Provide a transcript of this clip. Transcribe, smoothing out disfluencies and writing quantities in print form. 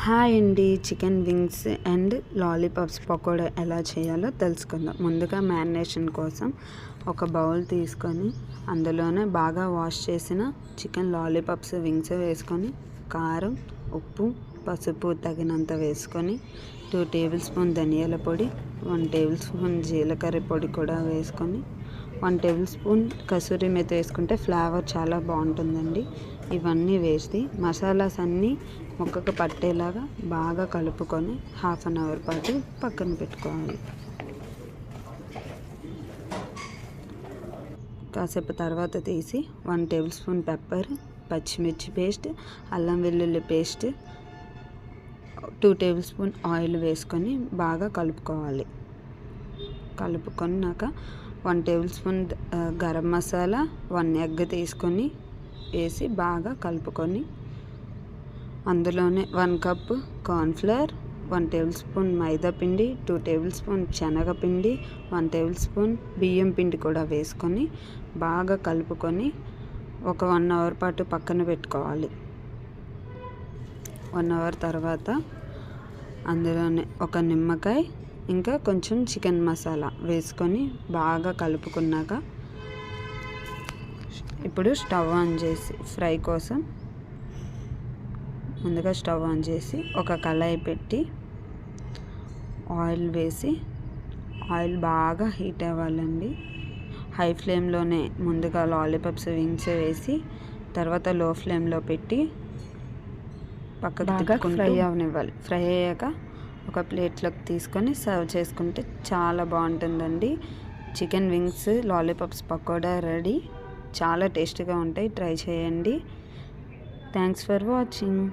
Hi అండి. Chicken wings and lollipops pakoda ఎలా చేయాలో తెలుసుకుందాం. ముందుగా మ్యారినేషన్ కోసం ఒక బౌల్ తీసుకొని అందులోనే బాగా వాష్ చేసిన చికెన్ లాలీపాప్స్ వింగ్స్ వేసుకొని కారం, ఉప్పు, పసుపు తగినంత వేసుకొని 2 టేబుల్ స్పూన్ ధనియాల పొడి, 1 టేబుల్ స్పూన్ జీలకర్ర పొడి కూడా వేసుకొని 1 టేబుల్ స్పూన్ కసూరి మేతి వేసుకుంటే ఫ్లేవర్ చాలా బాగుంటుందండి. ఇవన్నీ వేసి మసాలాస్ అన్నీ ముక్కకు పట్టేలాగా బాగా కలుపుకొని 1/2 అవర్ పాటు పక్కన పెట్టుకోవాలి. కాసేపు తర్వాత తీసి 1 టేబుల్ స్పూన్ పెప్పర్, పచ్చిమిర్చి పేస్ట్, అల్లం వెల్లుల్లి పేస్ట్, 2 టేబుల్ స్పూన్ ఆయిల్ వేసుకొని బాగా కలుపుకోవాలి. కలుపుకున్నాక 1 table spoon garam masala, 1 egg తీసుకొని వేసి బాగా కలుపుకొని అందులోనే 1 కప్ కార్న్ఫ్లవర్, 1 టేబుల్ స్పూన్ మైదా పిండి, 2 టేబుల్ స్పూన్ శనగపిండి, 1 టేబుల్ స్పూన్ బియ్యం పిండి కూడా వేసుకొని బాగా కలుపుకొని ఒక 1 అవర్ పాటు పక్కన పెట్టుకోవాలి. 1 అవర్ తర్వాత అందులోనే ఒక నిమ్మకాయ ఇంకా కొంచెం చికెన్ మసాలా వేసుకొని బాగా కలుపుకున్నాక ఇప్పుడు స్టవ్ ఆన్ చేసి ఫ్రై కోసం ముందుగా స్టవ్ ఆన్ చేసి ఒక కళాయి పెట్టి ఆయిల్ వేసి ఆయిల్ బాగా హీట్ అవ్వాలండి. హై ఫ్లేమ్లోనే ముందుగా లాలీపాప్స్ వింగ్స్ వేసి తర్వాత లో ఫ్లేమ్లో పెట్టి పక్కకు ఫ్రై అవనివ్వాలి. ఫ్రై అయ్యాక ఒక ప్లేట్లోకి తీసుకొని సర్వ్ చేసుకుంటే చాలా బాగుంటుందండి. Chicken wings lollipops pakoda ready. చాలా టేస్టీగా ఉంటాయి. ట్రై చేయండి. Thanks for watching.